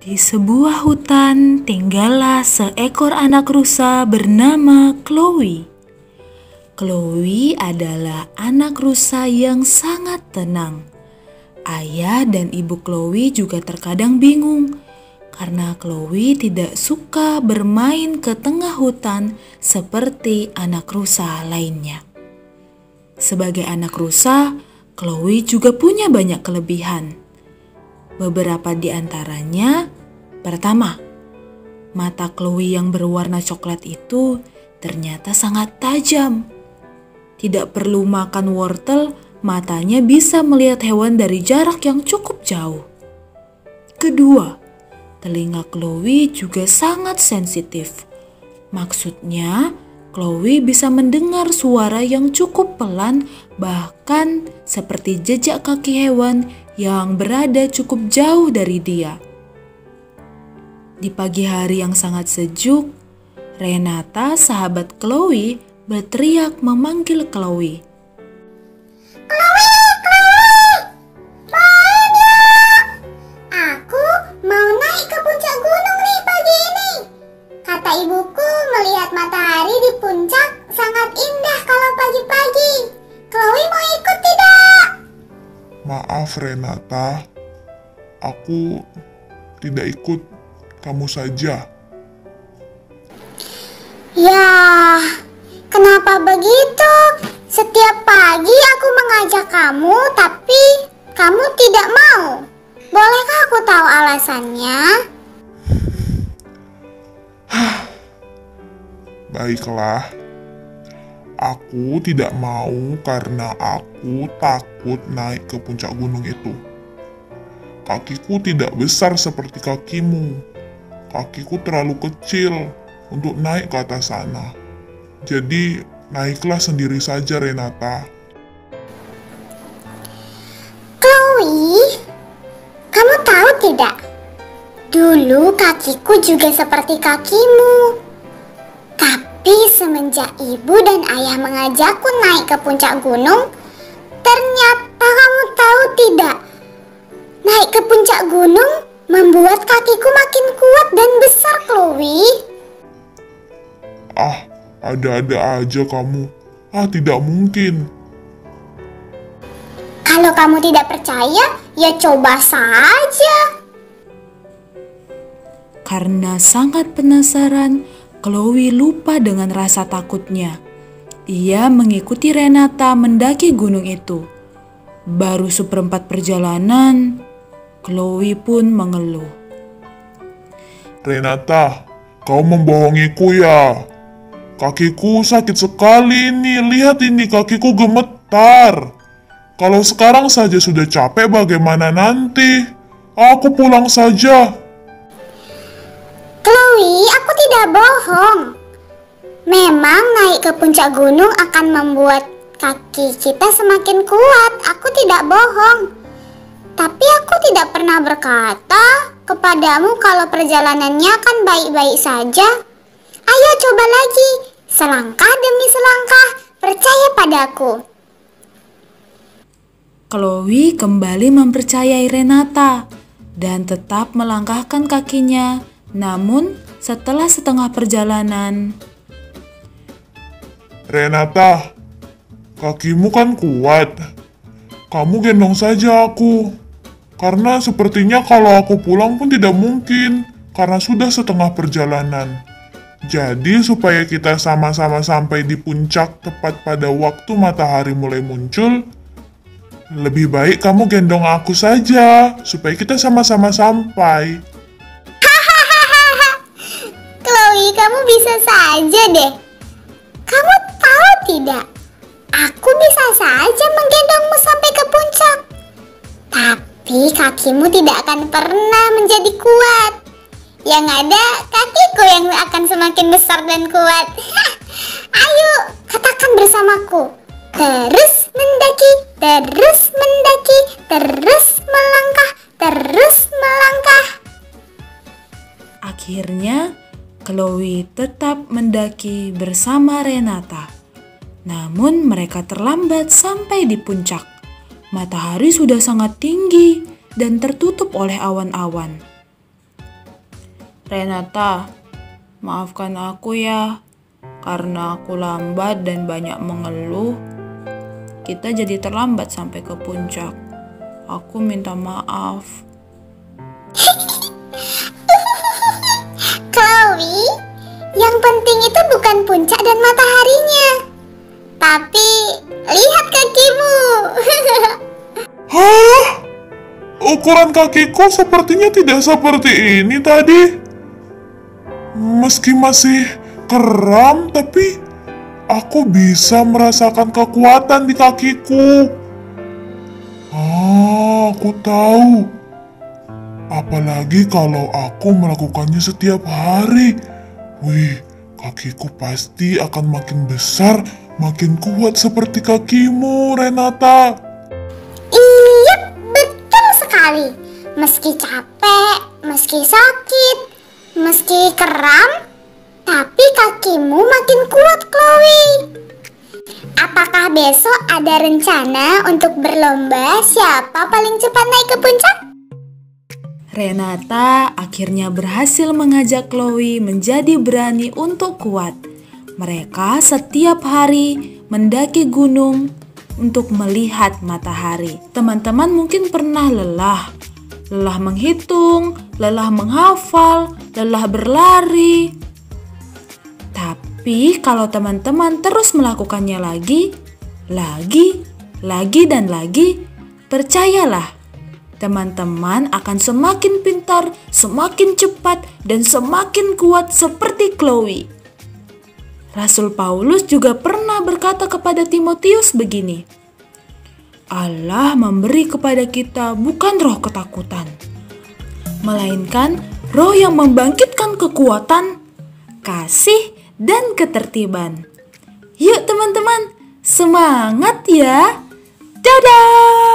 Di sebuah hutan tinggallah seekor anak rusa bernama Chloe. Chloe adalah anak rusa yang sangat tenang. Ayah dan ibu Chloe juga terkadang bingung karena Chloe tidak suka bermain ke tengah hutan seperti anak rusa lainnya. Sebagai anak rusa, Chloe juga punya banyak kelebihan. Beberapa di antaranya, pertama, mata Chloe yang berwarna coklat itu ternyata sangat tajam. Tidak perlu makan wortel, matanya bisa melihat hewan dari jarak yang cukup jauh. Kedua, telinga Chloe juga sangat sensitif. Maksudnya, Chloe bisa mendengar suara yang cukup pelan, bahkan seperti jejak kaki hewan yang berada cukup jauh dari dia. Di pagi hari yang sangat sejuk, Renata, sahabat Chloe, berteriak memanggil Chloe. Main yuk! Aku mau naik ke puncak gunung nih pagi ini. Kata ibuku, melihat matahari di puncak sangat indah kalau pagi-pagi. Chloe mau ikut tidak? Maaf Renata, aku tidak ikut, kamu saja. Ya, kenapa begitu? Setiap pagi aku mengajak kamu, tapi kamu tidak mau. Bolehkah aku tahu alasannya? Baiklah, aku tidak mau karena aku takut naik ke puncak gunung itu. Kakiku tidak besar seperti kakimu. Kakiku terlalu kecil untuk naik ke atas sana. Jadi, naiklah sendiri saja, Renata. Chloe, kamu tahu tidak? Dulu kakiku juga seperti kakimu. Tapi semenjak ibu dan ayah mengajakku naik ke puncak gunung, ternyata kamu tahu tidak? Naik ke puncak gunung membuat kakiku makin kuat dan besar, Chloe. Ada-ada aja kamu. Tidak mungkin. Kalau kamu tidak percaya, ya coba saja. Karena sangat penasaran, Chloe lupa dengan rasa takutnya. Ia mengikuti Renata mendaki gunung itu. Baru seperempat perjalanan, Chloe pun mengeluh. Renata, kau membohongiku ya. Kakiku sakit sekali ini. Lihat ini, kakiku gemetar. Kalau sekarang saja sudah capek, bagaimana nanti? Aku pulang saja. Chloe, aku tidak bohong. Memang naik ke puncak gunung akan membuat kaki kita semakin kuat. Aku tidak bohong. Tapi aku tidak pernah berkata kepadamu kalau perjalanannya akan baik-baik saja. Ayo coba lagi, selangkah demi selangkah, percaya padaku. Chloe kembali mempercayai Renata dan tetap melangkahkan kakinya. Namun setelah setengah perjalanan, Renata, kakimu kan kuat. Kamu gendong saja aku. Karena sepertinya kalau aku pulang pun tidak mungkin, karena sudah setengah perjalanan. Jadi supaya kita sama-sama sampai di puncak tepat pada waktu matahari mulai muncul, lebih baik kamu gendong aku saja, supaya kita sama-sama sampai. Chloe, kamu bisa saja deh. Kamu tahu tidak? Aku bisa saja menggendongmu sampai ke puncak. Tapi kakimu tidak akan pernah menjadi kuat. Yang ada kakiku yang akan semakin besar dan kuat. Ayo, katakan bersamaku. Terus mendaki, terus mendaki, terus melangkah, terus melangkah. akhirnya Chloe tetap mendaki bersama Renata. Namun mereka terlambat sampai di puncak. Matahari sudah sangat tinggi dan tertutup oleh awan-awan. Renata, maafkan aku ya, karena aku lambat dan banyak mengeluh. Kita jadi terlambat sampai ke puncak. Aku minta maaf. Chloe, yang penting itu bukan puncak dan mataharinya, tapi lihat kakimu. Hah? Ukuran kakiku sepertinya tidak seperti ini tadi. Meski masih kram, tapi aku bisa merasakan kekuatan di kakiku. Aku tahu. Apalagi kalau aku melakukannya setiap hari. Wih, kakiku pasti akan makin besar, makin kuat seperti kakimu, Renata. Iya, betul sekali. Meski capek, meski sakit, meski kram, tapi kakimu makin kuat, Chloe. Apakah besok ada rencana untuk berlomba siapa paling cepat naik ke puncak? Renata akhirnya berhasil mengajak Chloe menjadi berani untuk kuat. Mereka setiap hari mendaki gunung untuk melihat matahari. Teman-teman mungkin pernah lelah menghitung, lelah menghafal, lelah berlari. Tapi kalau teman-teman terus melakukannya lagi, dan lagi, percayalah, teman-teman akan semakin pintar, semakin cepat, dan semakin kuat seperti Chloe. Rasul Paulus juga pernah berkata kepada Timotius begini, Allah memberi kepada kita bukan roh ketakutan, melainkan roh yang membangkitkan kekuatan, kasih, dan ketertiban. Yuk teman-teman, semangat ya! Dadah!